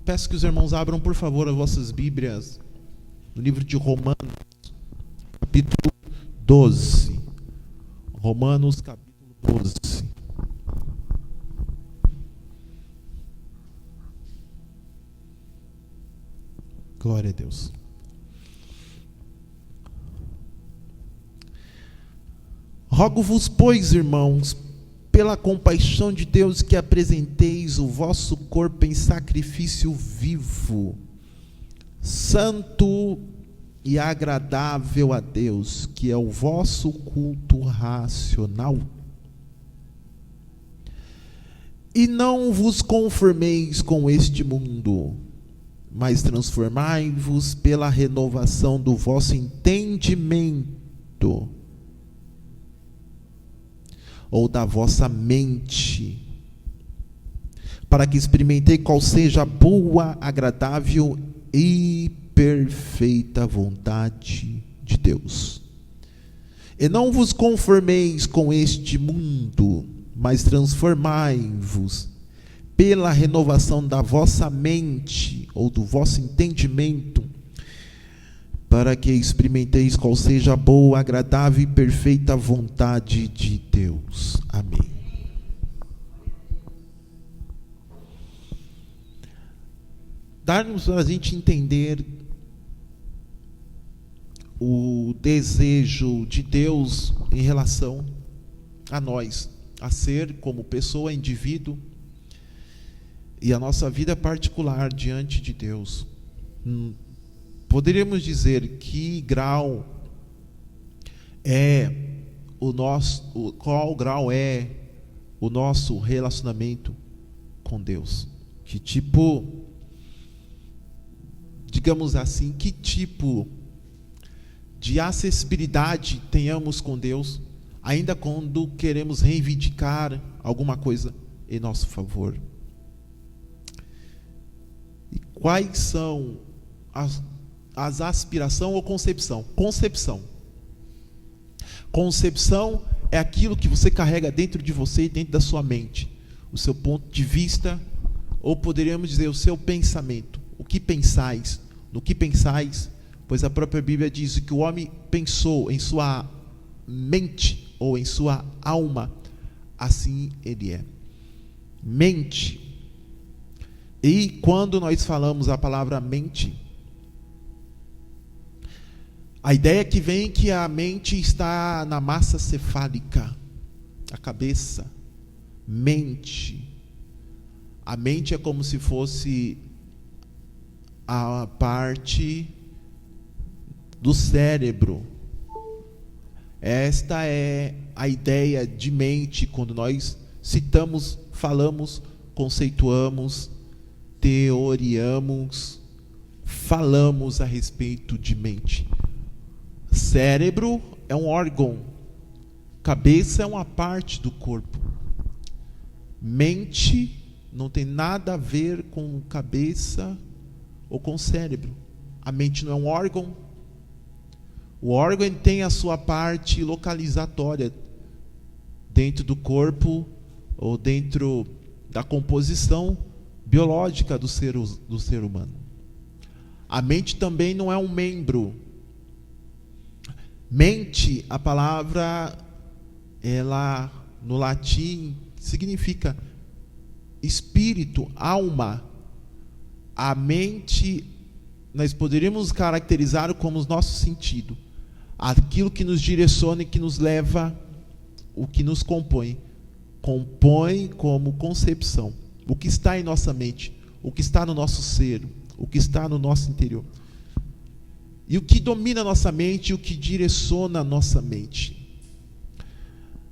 peço que os irmãos abram, por favor, as vossas Bíblias no livro de Romanos, capítulo 12. Romanos, capítulo 12. Glória a Deus. Rogo-vos, pois, irmãos, pela compaixão de Deus, que apresenteis o vosso corpo em sacrifício vivo, santo e agradável a Deus, que é o vosso culto racional. E não vos conformeis com este mundo, mas transformai-vos pela renovação do vosso entendimento, ou da vossa mente, para que experimentei qual seja a boa, agradável e perfeita vontade de Deus. E não vos conformeis com este mundo, mas transformai-vos pela renovação da vossa mente, ou do vosso entendimento, para que experimenteis qual seja a boa, agradável e perfeita vontade de Deus. Amém. Dar-nos a gente entender o desejo de Deus em relação a nós, a ser como pessoa, indivíduo, e a nossa vida particular diante de Deus. Poderíamos dizer que grau é qual grau é o nosso relacionamento com Deus? Que tipo, digamos assim, que tipo de acessibilidade tenhamos com Deus, ainda quando queremos reivindicar alguma coisa em nosso favor? E quais são as aspiração ou concepção? Concepção é aquilo que você carrega dentro de você e dentro da sua mente, o seu ponto de vista, ou poderíamos dizer o seu pensamento. O que pensais? No que pensais? Pois a própria Bíblia diz que o homem pensou em sua mente ou em sua alma, assim ele é. Mente. E quando nós falamos a palavra mente, a ideia que vem é que a mente está na massa cefálica, a cabeça, mente. A mente é como se fosse a parte do cérebro. Esta é a ideia de mente quando nós citamos, falamos, conceituamos, teoriamos, falamos a respeito de mente. Cérebro é um órgão, cabeça é uma parte do corpo. Mente não tem nada a ver com cabeça ou com cérebro. A mente não é um órgão. O órgão tem a sua parte localizatória dentro do corpo ou dentro da composição biológica do ser humano. A mente também não é um membro. Mente, a palavra, ela no latim significa espírito, alma. A mente, nós poderíamos caracterizar como o nosso sentido, aquilo que nos direciona e que nos leva, o que nos compõe. Compõe como concepção. O que está em nossa mente, o que está no nosso ser, o que está no nosso interior. E o que domina a nossa mente e o que direciona a nossa mente.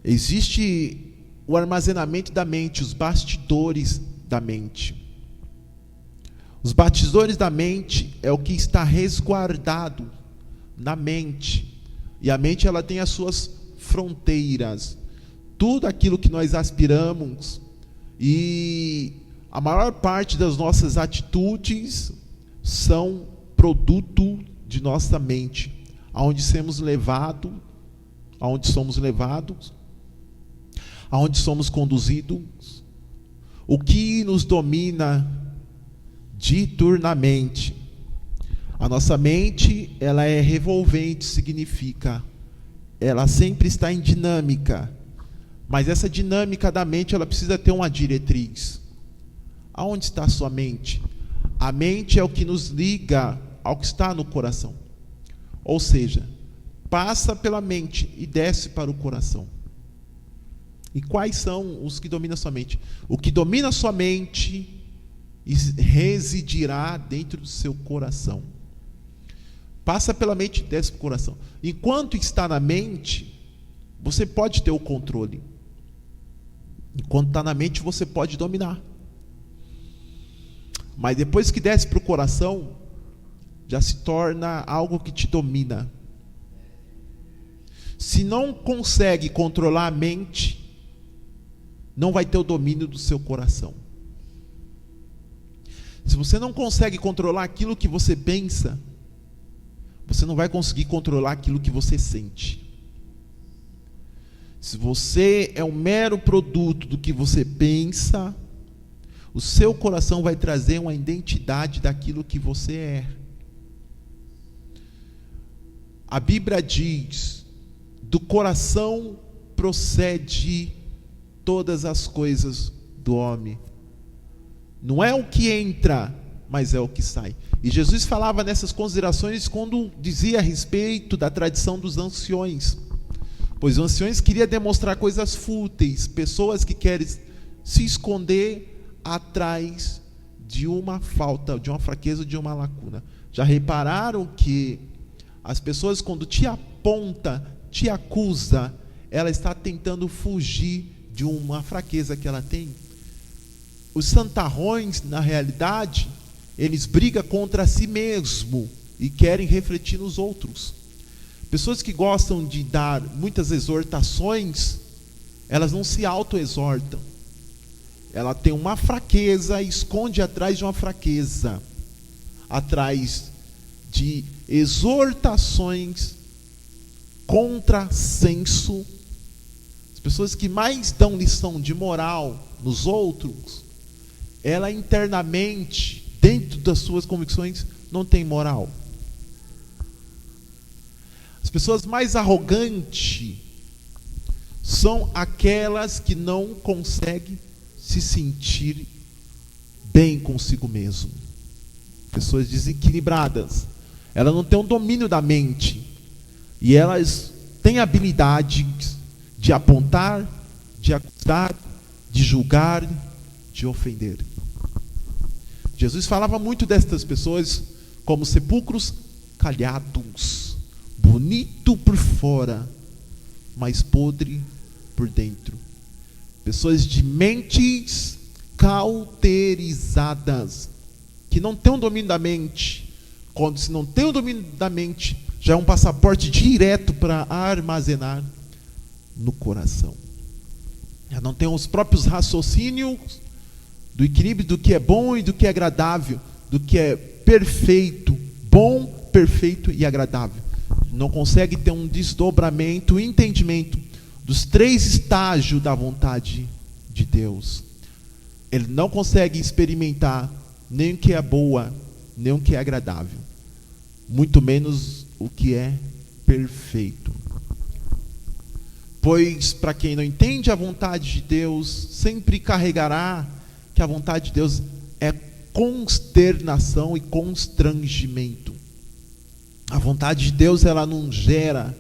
Existe o armazenamento da mente, os bastidores da mente. Os bastidores da mente é o que está resguardado na mente. E a mente, ela tem as suas fronteiras. Tudo aquilo que nós aspiramos e a maior parte das nossas atitudes são produto de nossa mente, aonde somos levados, aonde somos conduzidos. O que nos domina diuturnamente. A nossa mente, ela é revolvente, significa ela sempre está em dinâmica. Mas essa dinâmica da mente, ela precisa ter uma diretriz. Aonde está a sua mente? A mente é o que nos liga ao que está no coração. Ou seja, passa pela mente e desce para o coração. E quais são os que dominam a sua mente? O que domina a sua mente residirá dentro do seu coração. Passa pela mente e desce para o coração. Enquanto está na mente, você pode ter o controle. Enquanto está na mente, você pode dominar. Mas depois que desce para o coração, já se torna algo que te domina. Se não consegue controlar a mente, não vai ter o domínio do seu coração. Se você não consegue controlar aquilo que você pensa, você não vai conseguir controlar aquilo que você sente. Se você é um mero produto do que você pensa, o seu coração vai trazer uma identidade daquilo que você é. A Bíblia diz: do coração procede todas as coisas do homem. Não é o que entra, mas é o que sai. E Jesus falava nessas considerações quando dizia a respeito da tradição dos anciões. Pois os anciões queriam demonstrar coisas fúteis, pessoas que querem se esconder atrás de uma falta, de uma fraqueza, de uma lacuna. Já repararam que as pessoas, quando te aponta, te acusa, ela está tentando fugir de uma fraqueza que ela tem? Os santarrões, na realidade, eles brigam contra si mesmo e querem refletir nos outros. Pessoas que gostam de dar muitas exortações, elas não se auto-exortam. Ela tem uma fraqueza e esconde atrás de uma fraqueza, atrás de exortações, contrassenso. As pessoas que mais dão lição de moral nos outros, ela internamente, dentro das suas convicções, não tem moral. As pessoas mais arrogantes são aquelas que não conseguem se sentir bem consigo mesmo. Pessoas desequilibradas. Elas não têm um domínio da mente. E elas têm habilidade de apontar, de acusar, de julgar, de ofender. Jesus falava muito destas pessoas como sepulcros calhados, bonito por fora, mas podre por dentro. Pessoas de mentes cauterizadas, que não têm o domínio da mente. Quando se não tem o domínio da mente, já é um passaporte direto para armazenar no coração. Já não tem os próprios raciocínios do equilíbrio do que é bom e do que é agradável, do que é perfeito, bom, perfeito e agradável. Não consegue ter um desdobramento, um entendimento dos 3 estágios da vontade de Deus. Ele não consegue experimentar nem o que é boa, nem o que é agradável, muito menos o que é perfeito. Pois para quem não entende a vontade de Deus, sempre carregará que a vontade de Deus é consternação e constrangimento. A vontade de Deus, ela não gera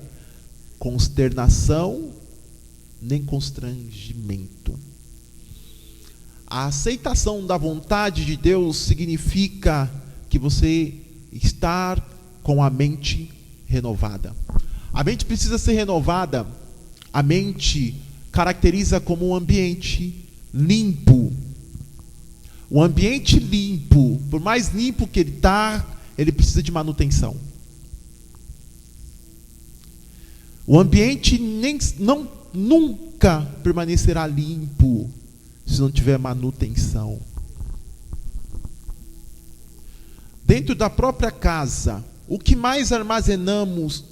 consternação nem constrangimento. A aceitação da vontade de Deus significa que você está com a mente renovada. A mente precisa ser renovada. A mente caracteriza como um ambiente limpo. O ambiente limpo, por mais limpo que ele está, ele precisa de manutenção. O ambiente nunca permanecerá limpo se não tiver manutenção. Dentro da própria casa, o que mais armazenamos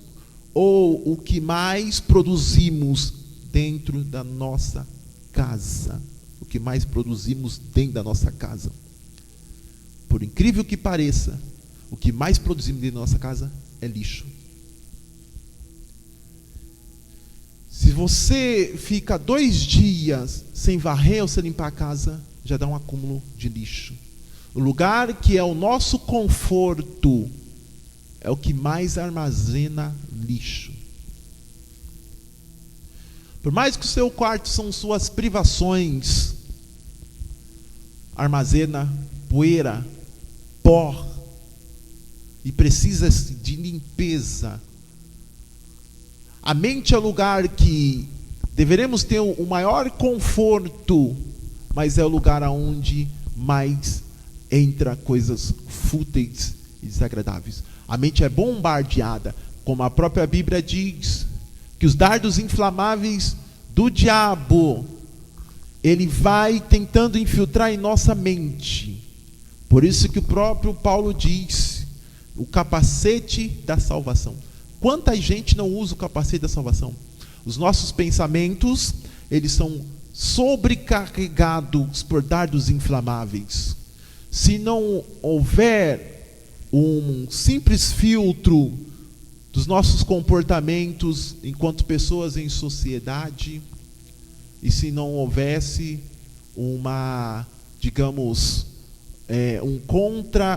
ou o que mais produzimos dentro da nossa casa? O que mais produzimos dentro da nossa casa? por incrível que pareça, o que mais produzimos dentro da nossa casa é lixo. Se você fica 2 dias sem varrer ou sem limpar a casa, já dá um acúmulo de lixo. O lugar que é o nosso conforto é o que mais armazena lixo. Por mais que o seu quarto são suas privações, armazena poeira, pó, e precisa de limpeza. A mente é o lugar que deveremos ter o maior conforto, mas é o lugar onde mais entra coisas fúteis e desagradáveis. A mente é bombardeada, como a própria Bíblia diz, que os dardos inflamáveis do diabo, ele vai tentando infiltrar em nossa mente. Por isso que o próprio Paulo diz, o capacete da salvação. Quanta gente não usa o capacete da salvação? Os nossos pensamentos, eles são sobrecarregados por dardos inflamáveis. Se não houver um simples filtro dos nossos comportamentos enquanto pessoas em sociedade, e se não houvesse uma, digamos,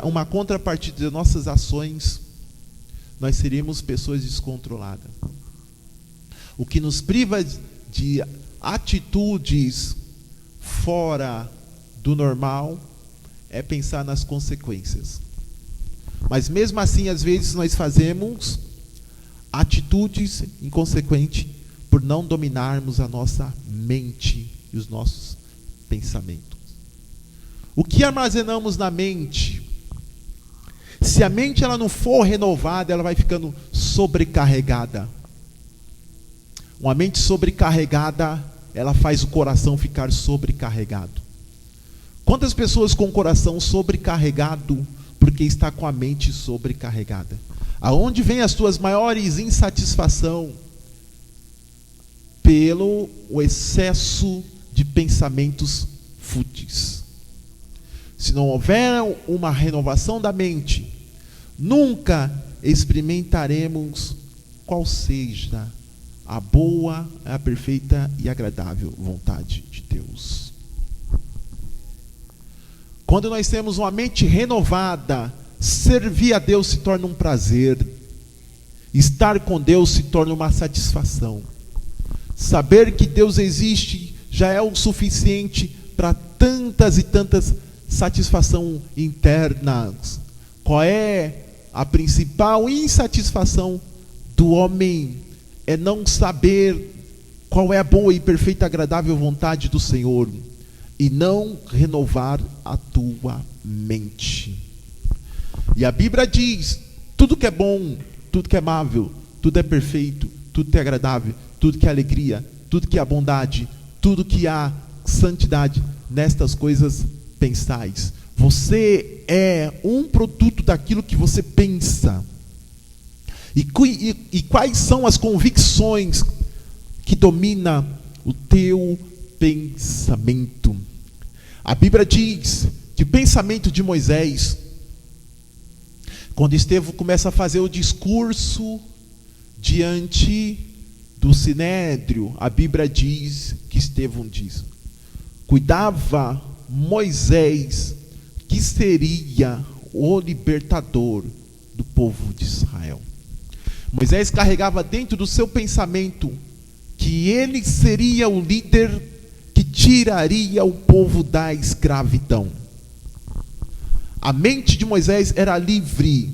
uma contrapartida das nossas ações, nós seríamos pessoas descontroladas. O que nos priva de atitudes fora do normal é pensar nas consequências. Mas mesmo assim, às vezes nós fazemos atitudes inconsequentes por não dominarmos a nossa mente e os nossos pensamentos. O que armazenamos na mente? Se a mente ela não for renovada, ela vai ficando sobrecarregada. Uma mente sobrecarregada, ela faz o coração ficar sobrecarregado. Quantas pessoas com o coração sobrecarregado porque está com a mente sobrecarregada? Aonde vem as tuas maiores insatisfação? Pelo o excesso de pensamentos fúteis. Se não houver uma renovação da mente, nunca experimentaremos qual seja a boa, a perfeita e agradável vontade de Deus. Quando nós temos uma mente renovada, servir a Deus se torna um prazer. Estar com Deus se torna uma satisfação. Saber que Deus existe já é o suficiente para tantas e tantas satisfações internas. Qual é a principal insatisfação do homem? É não saber qual é a boa e perfeita e agradável vontade do Senhor e não renovar a tua mente. E a Bíblia diz, tudo que é bom, tudo que é amável, tudo é perfeito, tudo que é agradável, tudo que é alegria, tudo que é bondade, tudo que há santidade, nestas coisas pensais. Você é um produto daquilo que você pensa. E quais são as convicções que dominam o teu pensamento? A Bíblia diz que o pensamento de Moisés, quando Estevão começa a fazer o discurso diante do Sinédrio, a Bíblia diz que Estevão diz: cuidava Moisés que seria o libertador do povo de Israel. Moisés carregava dentro do seu pensamento que ele seria o líder que tiraria o povo da escravidão. A mente de Moisés era livre.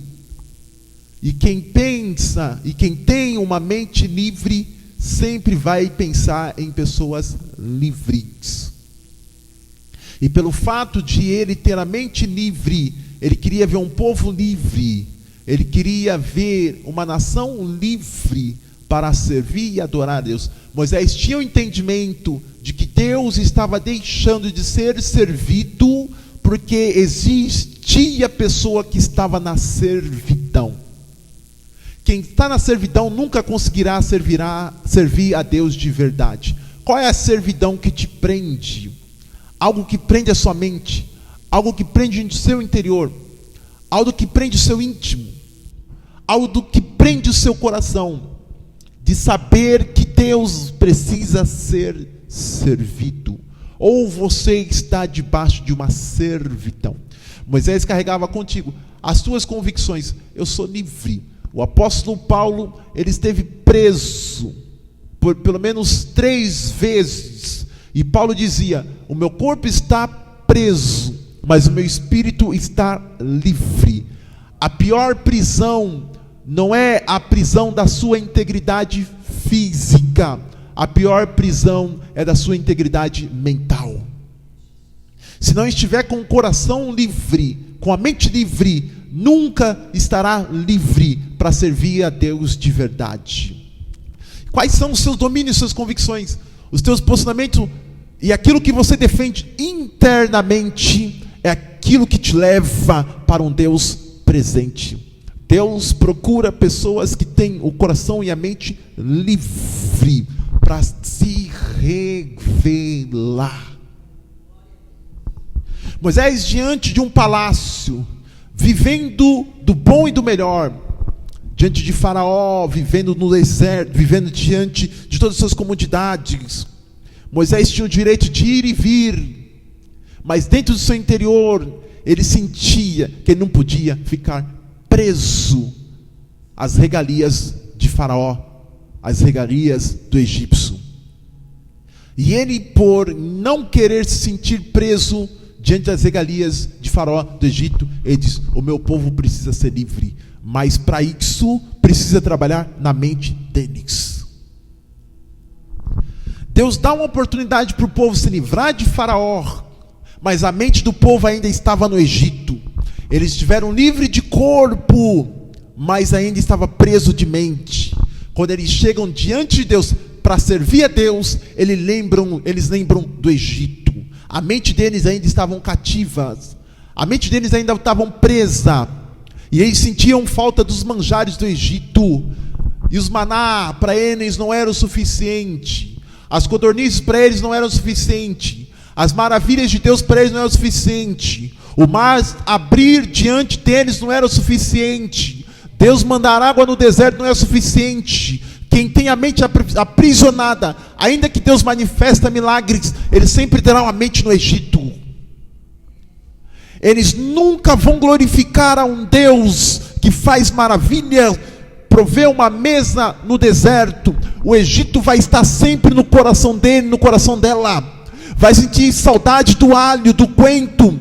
E quem pensa, e quem tem uma mente livre, sempre vai pensar em pessoas livres. E pelo fato de ele ter a mente livre, ele queria ver um povo livre. Ele queria ver uma nação livre para servir e adorar a Deus. Moisés tinha o entendimento de que Deus estava deixando de ser servido porque existia a pessoa que estava na servidão. Quem está na servidão nunca conseguirá servir a Deus de verdade. Qual é a servidão que te prende? Algo que prende a sua mente, algo que prende o seu interior, algo que prende o seu íntimo, algo que prende o seu coração, de saber que Deus precisa ser servido, ou você está debaixo de uma servidão. Moisés carregava contigo as suas convicções: eu sou livre. O apóstolo Paulo, ele esteve preso por pelo menos 3 vezes, e Paulo dizia: o meu corpo está preso, mas o meu espírito está livre. A pior prisão não é a prisão da sua integridade física, a pior prisão é da sua integridade mental. Se não estiver com o coração livre, com a mente livre, nunca estará livre para servir a Deus de verdade. Quais são os seus domínios, suas convicções, os teus posicionamentos, e aquilo que você defende internamente é aquilo que te leva para um Deus presente. Deus procura pessoas que têm o coração e a mente livre para se revelar. Moisés, diante de um palácio, vivendo do bom e do melhor, diante de Faraó, vivendo no deserto, vivendo diante de todas as suas comodidades, Moisés tinha o direito de ir e vir, mas dentro do seu interior, ele sentia que ele não podia ficar preso às regalias de Faraó, às regalias do egípcio. E ele, por não querer se sentir preso diante das regalias de Faraó do Egito, ele diz: o meu povo precisa ser livre, mas para isso precisa trabalhar na mente deles. Deus dá uma oportunidade para o povo se livrar de Faraó, mas a mente do povo ainda estava no Egito. Eles estiveram livres de corpo, mas ainda estava preso de mente. Quando eles chegam diante de Deus para servir a Deus, eles lembram do Egito. A mente deles ainda estavam cativas, a mente deles ainda estavam presa, e eles sentiam falta dos manjares do Egito, e os maná para eles não era o suficiente, as codornizes para eles não eram o suficiente, as maravilhas de Deus para eles não eram o suficiente, o mar abrir diante deles não era o suficiente, Deus mandar água no deserto não é o suficiente. Quem tem a mente aprisionada, ainda que Deus manifesta milagres, eles sempre terão a mente no Egito. Eles nunca vão glorificar a um Deus que faz maravilha, provê uma mesa no deserto. O Egito vai estar sempre no coração dele, no coração dela. Vai sentir saudade do alho, do coentro.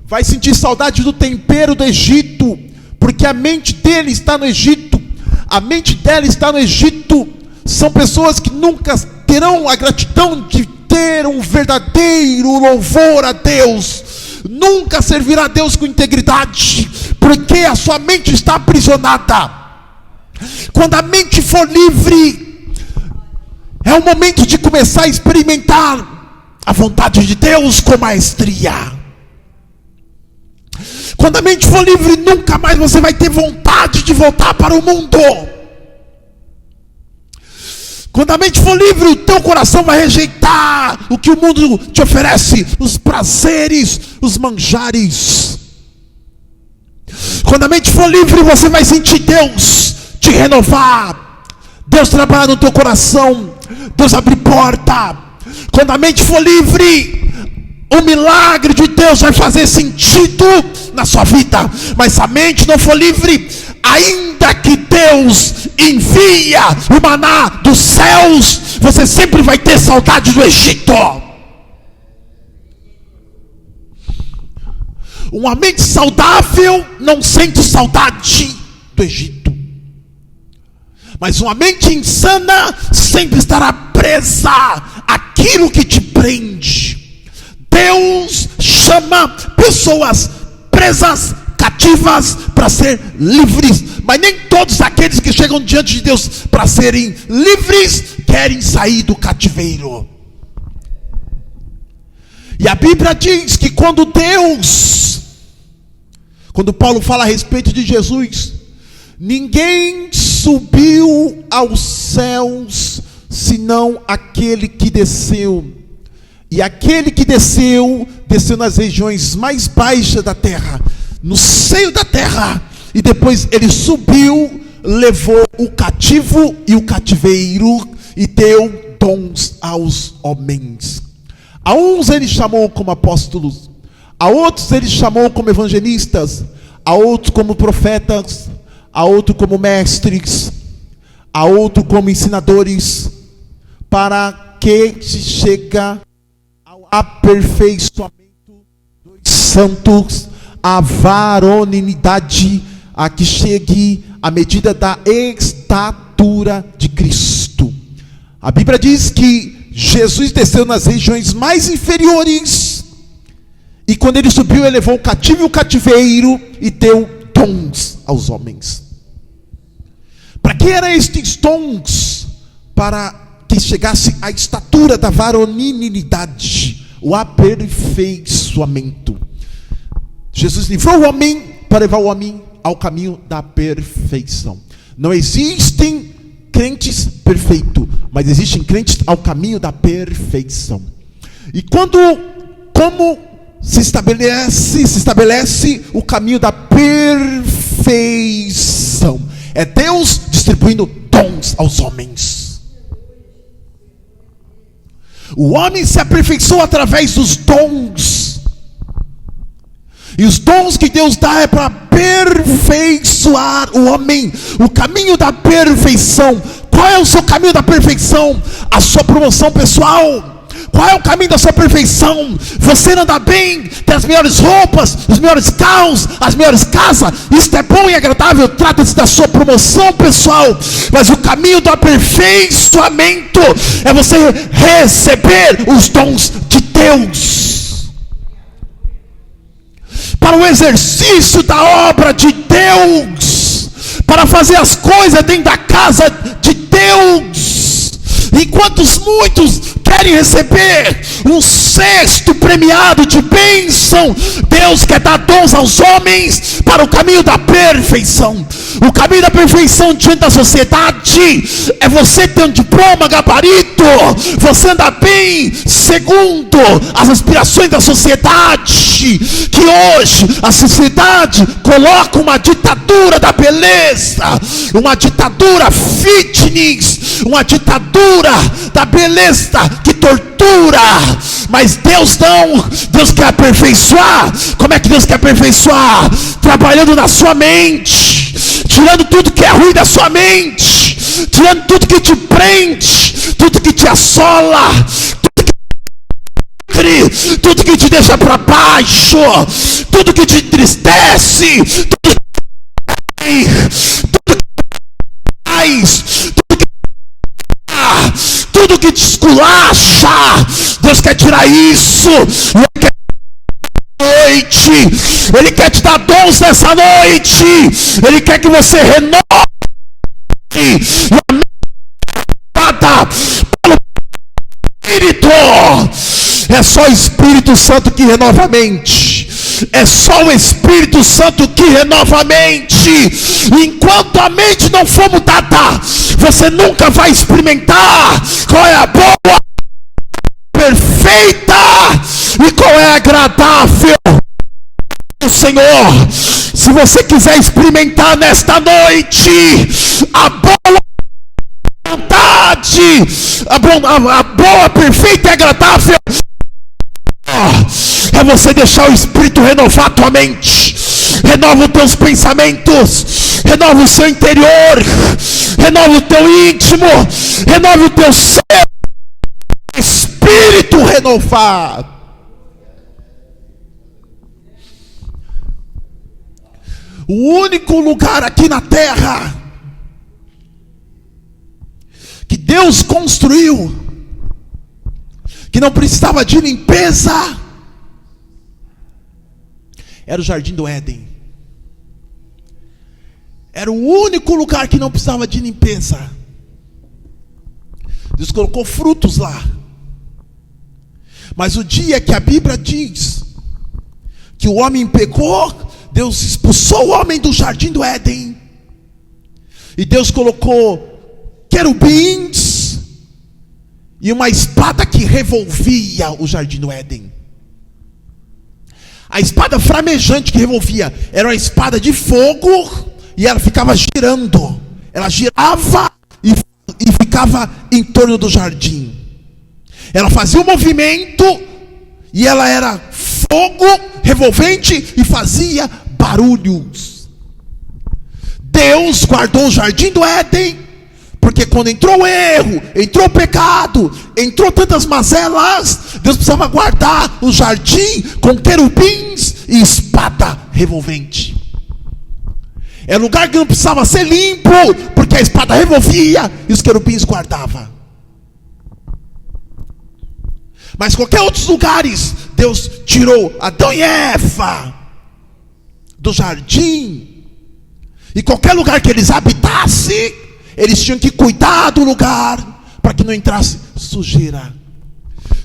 Vai sentir saudade do tempero do Egito, porque a mente dele está no Egito. A mente dela está no Egito. São pessoas que nunca terão a gratidão de ter um verdadeiro louvor a Deus. Nunca servirá a Deus com integridade, porque a sua mente está aprisionada. Quando a mente for livre, é o momento de começar a experimentar a vontade de Deus com maestria. Quando a mente for livre, nunca mais você vai ter vontade de voltar para o mundo. Quando a mente for livre, o teu coração vai rejeitar o que o mundo te oferece, os prazeres, os manjares. Quando a mente for livre, você vai sentir Deus te renovar, Deus trabalhar no teu coração, Deus abrir porta. Quando a mente for livre, o milagre de Deus vai fazer sentido na sua vida. Mas se a mente não for livre, ainda que Deus envia o maná dos céus, você sempre vai ter saudade do Egito. Uma mente saudável não sente saudade do Egito, mas uma mente insana sempre estará presa àquilo que te prende. Deus chama pessoas presas, cativas, para ser livres, mas nem todos aqueles que chegam diante de Deus para serem livres querem sair do cativeiro. E a Bíblia diz que quando Paulo fala a respeito de Jesus, ninguém subiu aos céus senão aquele que desceu. E aquele que desceu nas regiões mais baixas da terra, no seio da terra, e depois ele subiu, levou o cativo e o cativeiro, e deu dons aos homens. A uns ele chamou como apóstolos, a outros ele chamou como evangelistas, a outros como profetas, a outros como mestres, a outros como ensinadores, para que se chega ao aperfeiçoamento dos santos, a varonilidade, a que chegue à medida da estatura de Cristo. A Bíblia diz que Jesus desceu nas regiões mais inferiores, e quando ele subiu, ele levou o cativo e o cativeiro, e deu dons aos homens. Para que eram estes dons? Para que chegasse à estatura da varonilidade, o aperfeiçoamento. Jesus livrou o homem para levar o homem ao caminho da perfeição. Não existem crentes perfeitos, mas existem crentes ao caminho da perfeição. E como se estabelece o caminho da perfeição? É Deus distribuindo dons aos homens. O homem se aperfeiçoa através dos dons. E os dons que Deus dá é para aperfeiçoar o homem. O caminho da perfeição. Qual é o seu caminho da perfeição? A sua promoção pessoal. Qual é o caminho da sua perfeição? Você anda bem, tem as melhores roupas, os melhores carros, as melhores casas. Isto é bom e agradável, trata-se da sua promoção pessoal. Mas o caminho do aperfeiçoamento é você receber os dons de Deus, para o exercício da obra de Deus, para fazer as coisas dentro da casa de Deus. Enquanto muitos querem receber um cesto premiado de bênção, Deus quer dar dons aos homens para o caminho da perfeição. O caminho da perfeição diante da sociedade é você ter um diploma, gabarito, você andar bem segundo as aspirações da sociedade, que hoje a sociedade coloca uma ditadura da beleza, uma ditadura fitness, uma ditadura da beleza que tortura. Mas Deus não, Deus quer aperfeiçoar. Como é que Deus quer aperfeiçoar? Trabalhando na sua mente, tirando tudo que é ruim da sua mente, tirando tudo que te prende, tudo que te assola, tudo que te deixa para baixo, tudo que te entristece, tudo que faz, tudo que te esculacha. Deus quer tirar isso. Ele quer te dar dons nessa noite. Ele quer que você renove pelo Espírito. É só o Espírito Santo que renova a mente. É só o Espírito Santo que renova a mente. Enquanto a mente não for mudada, você nunca vai experimentar qual é a boa, perfeita e qual é a agradável do Senhor. Se você quiser experimentar nesta noite a boa vontade, a boa, perfeita e agradável, é você deixar o Espírito renovar a tua mente. Renova os teus pensamentos, renova o seu interior, renova o teu íntimo, renova o teu ser. Espírito renovado. O único lugar aqui na terra que Deus construiu, que não precisava de limpeza, era o Jardim do Éden. Era o único lugar que não precisava de limpeza. Deus colocou frutos lá. Mas o dia que a Bíblia diz que o homem pecou, Deus expulsou o homem do Jardim do Éden. E Deus colocou querubins e uma espada que revolvia o jardim do Éden. A espada flamejante que revolvia era uma espada de fogo, e ela ficava girando. Ela girava e ficava em torno do jardim. Ela fazia um movimento, e ela era fogo revolvente e fazia barulhos. Deus guardou o jardim do Éden, porque quando entrou o erro, entrou o pecado, entrou tantas mazelas, Deus precisava guardar o jardim com querubins e espada revolvente. É lugar que não precisava ser limpo, porque a espada revolvia e os querubins guardavam. Mas qualquer outros lugares, Deus tirou Adão e Eva do jardim, e qualquer lugar que eles habitassem, eles tinham que cuidar do lugar, para que não entrasse sujeira.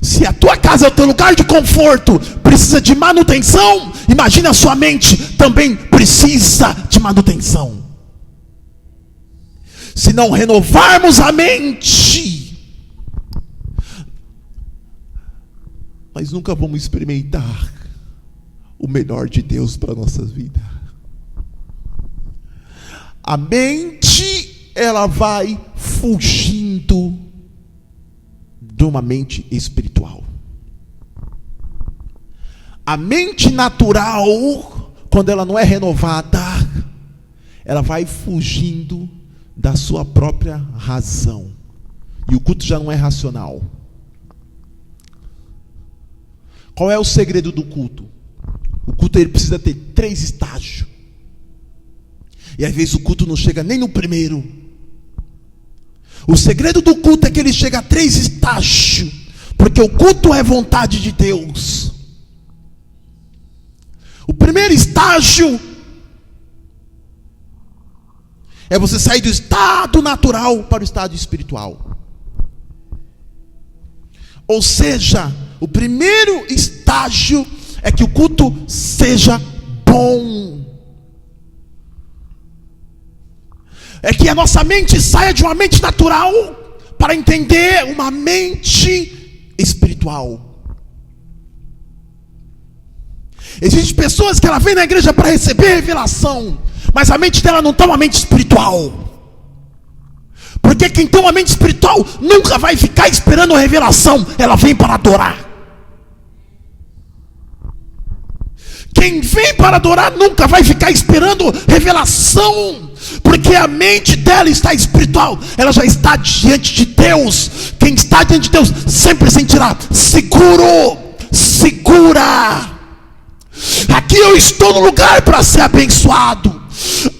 Se a tua casa é o teu lugar de conforto, precisa de manutenção, imagina a sua mente também precisa de manutenção. Se não renovarmos a mente, nós nunca vamos experimentar o melhor de Deus para a nossa vida. A mente, ela vai fugindo de uma mente espiritual. A mente natural, quando ela não é renovada, ela vai fugindo da sua própria razão. E o culto já não é racional. Qual é o segredo do culto? O culto ele precisa ter 3 estágios. E às vezes o culto não chega nem no primeiro. O segredo do culto é que ele chega a 3 estágios. Porque o culto é vontade de Deus. O primeiro estágio é você sair do estado natural para o estado espiritual. Ou seja, o primeiro estágio é que o culto seja bom. É que a nossa mente saia de uma mente natural para entender uma mente espiritual. Existem pessoas que ela vem na igreja para receber revelação, mas a mente dela não está uma mente espiritual. Porque quem tem uma mente espiritual nunca vai ficar esperando revelação, ela vem para adorar. Quem vem para adorar nunca vai ficar esperando revelação, porque a mente dela está espiritual, ela já está diante de Deus. Quem está diante de Deus sempre sentirá seguro, segura. Aqui eu estou no lugar para ser abençoado.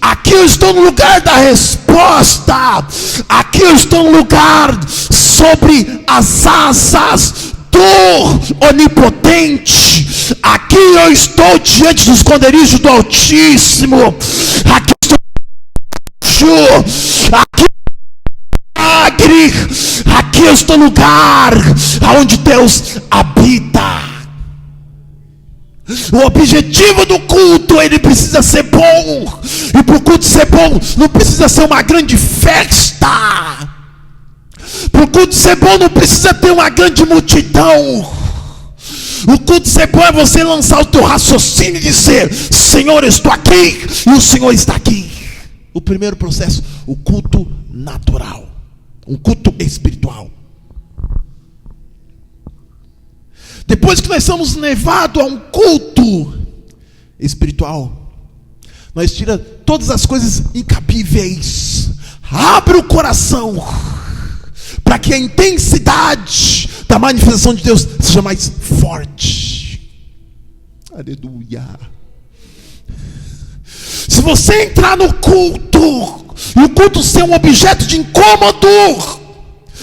Aqui eu estou no lugar da resposta. Aqui eu estou no lugar sobre as asas do Onipotente. Aqui eu estou diante do esconderijo do Altíssimo. Aqui eu estou aqui eu estou no lugar onde Deus habita. O objetivo do culto, ele precisa ser bom. E para o culto ser bom, não precisa ser uma grande festa. Para o culto ser bom, não precisa ter uma grande multidão. O culto ser bom é você lançar o teu raciocínio e dizer: Senhor, eu estou aqui e o Senhor está aqui. O primeiro processo, o culto natural, um culto espiritual. Depois que nós somos levados a um culto espiritual, nós tiramos todas as coisas incapíveis, abre o coração, para que a intensidade da manifestação de Deus seja mais forte. Aleluia. Se você entrar no culto, e o culto ser um objeto de incômodo,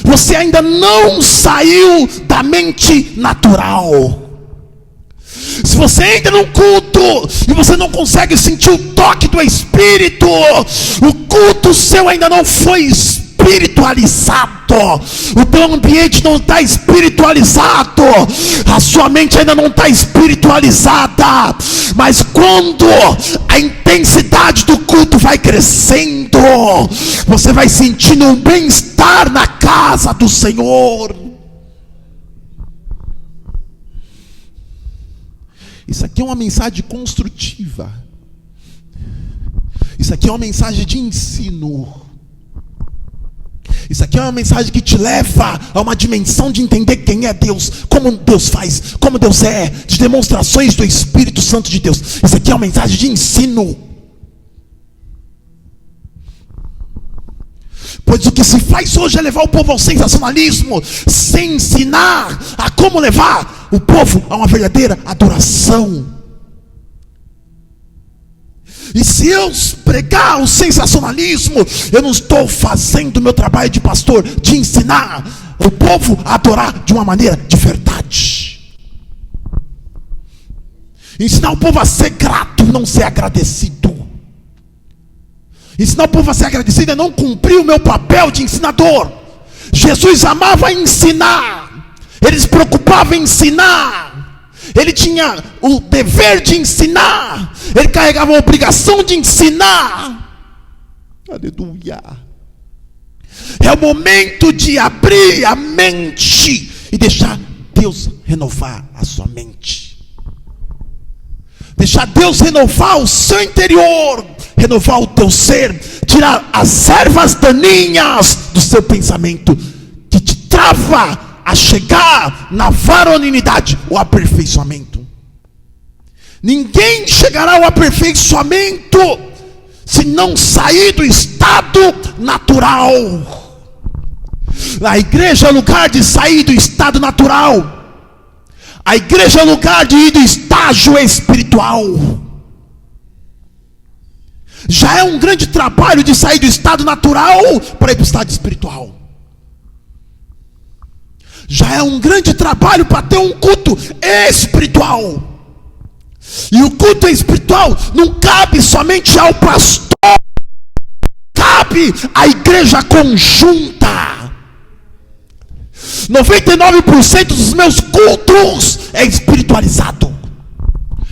você ainda não saiu da mente natural. Se você entra num culto e você não consegue sentir o toque do Espírito, o culto seu ainda não foi espiritualizado. O teu ambiente não está espiritualizado. A sua mente ainda não está espiritualizada. Mas quando a intensidade do culto vai crescendo, você vai sentindo um bem-estar na casa do Senhor. Isso aqui é uma mensagem construtiva. Isso aqui é uma mensagem de ensino. Isso aqui é uma mensagem que te leva a uma dimensão de entender quem é Deus, como Deus faz, como Deus é, de demonstrações do Espírito Santo de Deus. Isso aqui é uma mensagem de ensino. Pois o que se faz hoje é levar o povo ao sensacionalismo, sem ensinar a como levar o povo a uma verdadeira adoração. E se eu pregar o sensacionalismo, eu não estou fazendo o meu trabalho de pastor, de ensinar o povo a adorar de uma maneira de verdade. Ensinar o povo a ser grato, não ser agradecido. Ensinar o povo a ser agradecido é não cumprir o meu papel de ensinador. Jesus amava ensinar. Ele se preocupava em ensinar. Ele tinha o dever de ensinar. Ele carregava a obrigação de ensinar. Aleluia. É o momento de abrir a mente e deixar Deus renovar a sua mente. Deixar Deus renovar o seu interior, renovar o teu ser, tirar as ervas daninhas do seu pensamento, que te trava a chegar na varonilidade, o aperfeiçoamento. Ninguém chegará ao aperfeiçoamento se não sair do estado natural. A igreja é lugar de sair do estado natural. A igreja é lugar de ir do estágio espiritual. Já é um grande trabalho de sair do estado natural para ir para o estado espiritual. Já é um grande trabalho para ter um culto espiritual. E o culto espiritual não cabe somente ao pastor, cabe à igreja conjunta. 99% dos meus cultos é espiritualizado.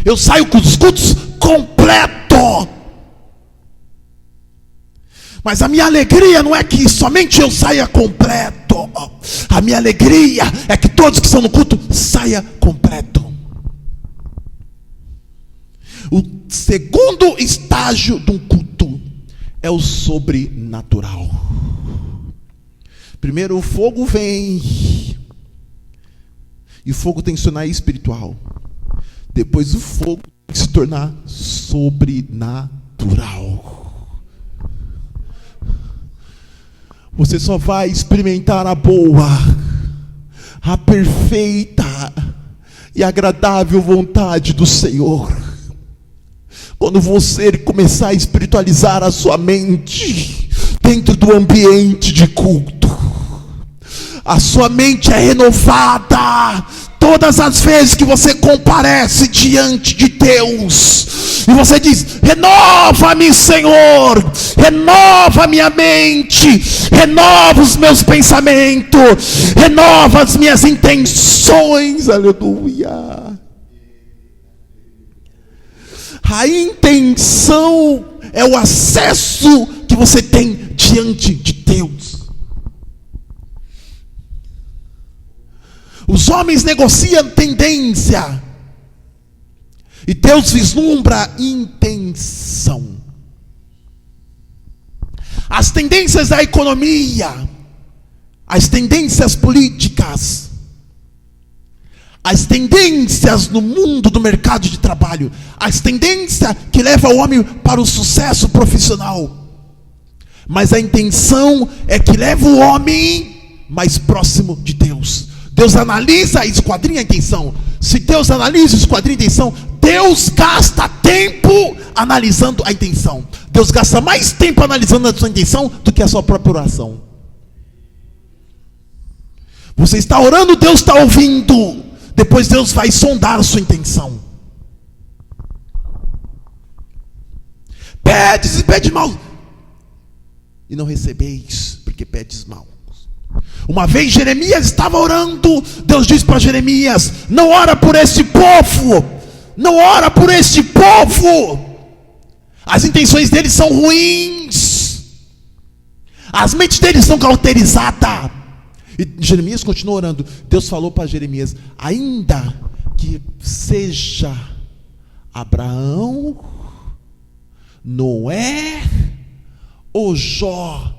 Eu saio com os cultos completo. Mas a minha alegria não é que somente eu saia completo. A minha alegria é que todos que estão no culto saia completo. O segundo estágio de um culto é o sobrenatural. Primeiro o fogo vem, e o fogo tem que se tornar espiritual. Depois o fogo tem que se tornar sobrenatural. Você só vai experimentar a boa, a perfeita e agradável vontade do Senhor quando você começar a espiritualizar a sua mente dentro do ambiente de culto. A sua mente é renovada todas as vezes que você comparece diante de Deus. E você diz: renova-me, Senhor, renova minha mente, renova os meus pensamentos, renova as minhas intenções. Aleluia. A intenção é o acesso que você tem diante de Deus. Os homens negociam tendência, e Deus vislumbra intenção. As tendências da economia, as tendências políticas, as tendências no mundo do mercado de trabalho, as tendências que levam o homem para o sucesso profissional. Mas a intenção é que leva o homem mais próximo de Deus. Deus analisa e esquadrinha a intenção. Se Deus analisa e esquadrinha a intenção, Deus gasta tempo analisando a intenção. Deus gasta mais tempo analisando a sua intenção do que a sua própria oração. Você está orando, Deus está ouvindo. Depois Deus vai sondar a sua intenção. Pedes e pede mal, e não recebeis, porque pedes mal. Uma vez Jeremias estava orando, Deus disse para Jeremias: não ora por este povo, não ora por este povo. As intenções deles são ruins, as mentes deles são cauterizadas. E Jeremias continuou orando. Deus falou para Jeremias: ainda que seja Abraão, Noé ou Jó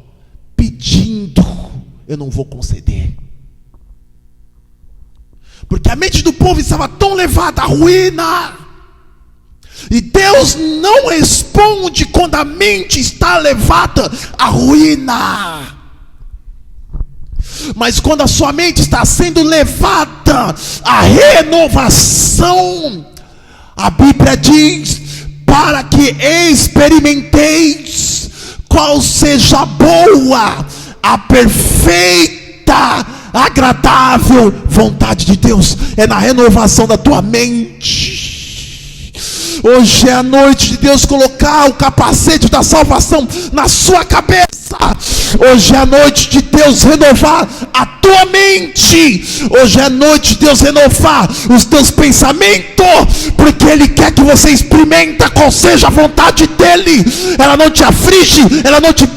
pedindo, eu não vou conceder. Porque a mente do povo estava tão levada à ruína. E Deus não responde quando a mente está levada à ruína. Mas quando a sua mente está sendo levada à renovação, a Bíblia diz: para que experimenteis qual seja a boa, a perfeita, agradável vontade de Deus. É na renovação da tua mente. Hoje é a noite de Deus colocar o capacete da salvação na sua cabeça. Hoje é a noite de Deus renovar a tua mente. Hoje é a noite de Deus renovar os teus pensamentos, porque Ele quer que você experimenta qual seja a vontade dEle. Ela não te aflige, ela não te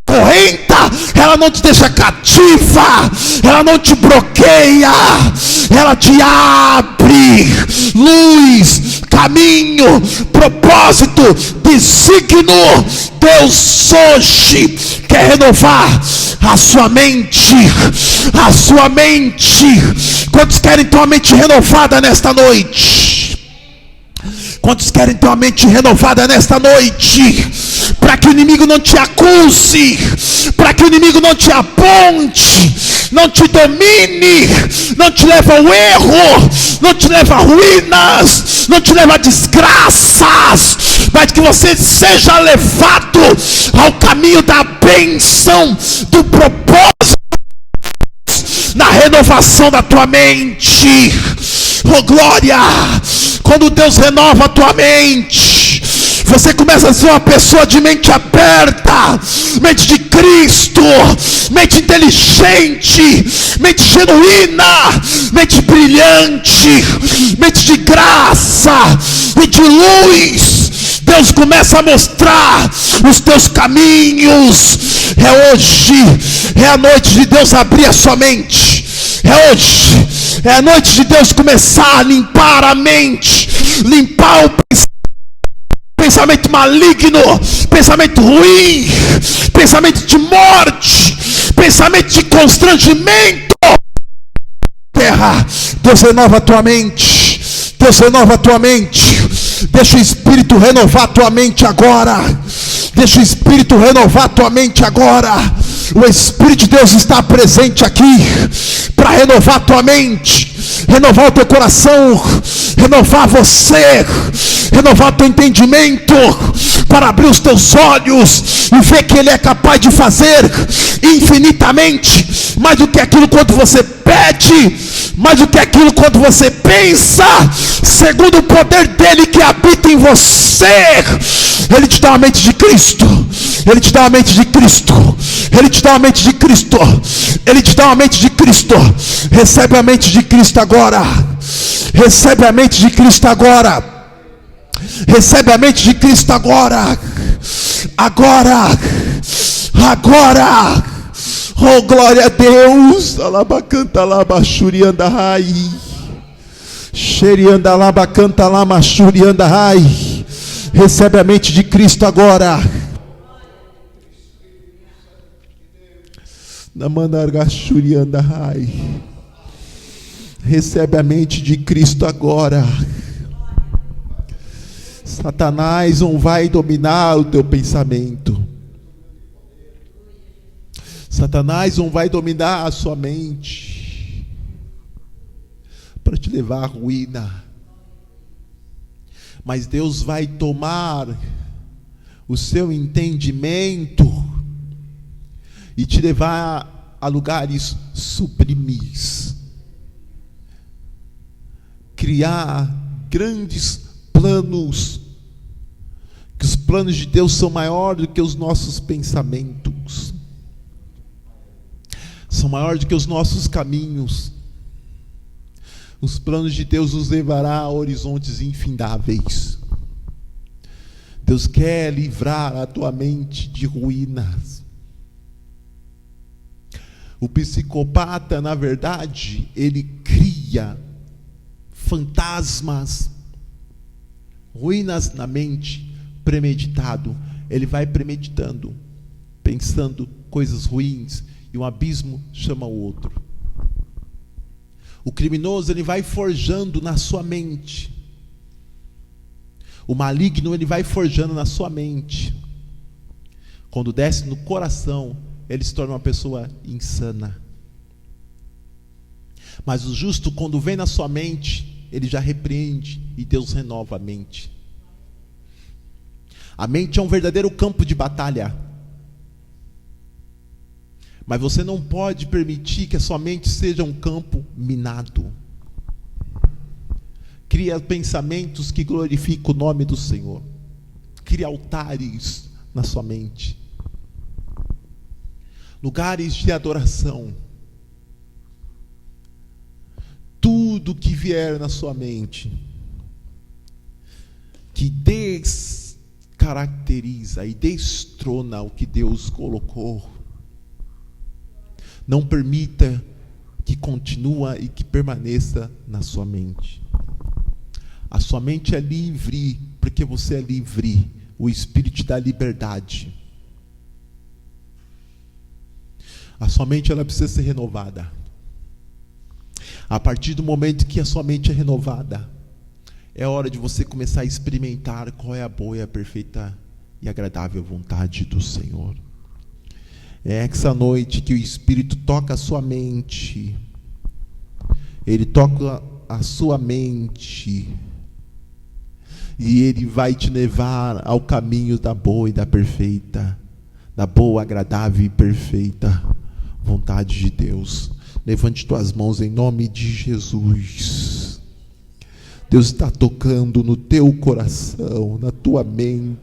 correnta, ela não te deixa cativa, ela não te bloqueia, ela te abre luz, caminho, propósito, desígnio. Deus hoje quer renovar a sua mente, a sua mente. Quantos querem ter uma mente renovada nesta noite? Quantos querem ter uma mente renovada nesta noite? Para que o inimigo não te acuse, para que o inimigo não te aponte, não te domine, não te leve ao erro, não te leve a ruínas, não te leve a desgraças, mas que você seja levado ao caminho da bênção, do propósito, na renovação da tua mente. Oh glória! Quando Deus renova a tua mente, você começa a ser uma pessoa de mente aberta, mente de Cristo, mente inteligente, mente genuína, mente brilhante, mente de graça e de luz. Deus começa a mostrar os teus caminhos. É hoje, é a noite de Deus abrir a sua mente. É hoje, é a noite de Deus começar a limpar a mente, limpar o pensamento maligno, pensamento ruim, pensamento de morte, pensamento de constrangimento. Terra, Deus renova a tua mente, Deus renova a tua mente. Deixa o Espírito renovar a tua mente agora. Deixa o Espírito renovar a tua mente agora. O Espírito de Deus está presente aqui para renovar a tua mente, renovar o teu coração, renovar você, renovar o teu entendimento, para abrir os teus olhos e ver que Ele é capaz de fazer infinitamente mais do que aquilo quanto você pede, mais do que aquilo quanto você pensa, segundo o poder dEle que habita em você. Ele te dá uma mente de Cristo, Ele te dá uma mente de Cristo, Ele te dá uma mente de Cristo, Ele te dá uma mente de Cristo. Recebe a mente de Cristo agora, recebe a mente de Cristo agora, recebe a mente de Cristo agora, agora, agora. Oh glória a Deus. Alabacanta labachurianda rai, xerianda labacanta lamachurianda rai. Recebe a mente de Cristo agora. Namanargachurianda rai. Recebe a mente de Cristo agora. Satanás não vai dominar o teu pensamento. Satanás não vai dominar a sua mente para te levar à ruína. Mas Deus vai tomar o seu entendimento e te levar a lugares sublimes. Criar grandes planos, que os planos de Deus são maiores do que os nossos pensamentos, são maiores do que os nossos caminhos. Os planos de Deus nos levará a horizontes infindáveis. Deus quer livrar a tua mente de ruínas. O psicopata, na verdade, ele cria fantasmas ruínas na mente, premeditado. Ele vai premeditando, pensando coisas ruins, e um abismo chama o outro. O criminoso, ele vai forjando na sua mente. O maligno, ele vai forjando na sua mente. Quando desce no coração, ele se torna uma pessoa insana. Mas o justo, quando vem na sua mente, ele já repreende e Deus renova a mente. A mente é um verdadeiro campo de batalha. Mas você não pode permitir que a sua mente seja um campo minado. Cria pensamentos que glorificam o nome do Senhor. Cria altares na sua mente. Lugares de adoração. Tudo que vier na sua mente, que descaracteriza e destrona o que Deus colocou, não permita que continue e que permaneça na sua mente. A sua mente é livre, porque você é livre. O Espírito te dá liberdade. A sua mente, ela precisa ser renovada. A partir do momento que a sua mente é renovada, é hora de você começar a experimentar qual é a boa e a perfeita e agradável vontade do Senhor. É essa noite que o Espírito toca a sua mente. Ele toca a sua mente. E Ele vai te levar ao caminho da boa e da perfeita, da boa, agradável e perfeita vontade de Deus. Levante tuas mãos em nome de Jesus. Deus está tocando no teu coração, na tua mente.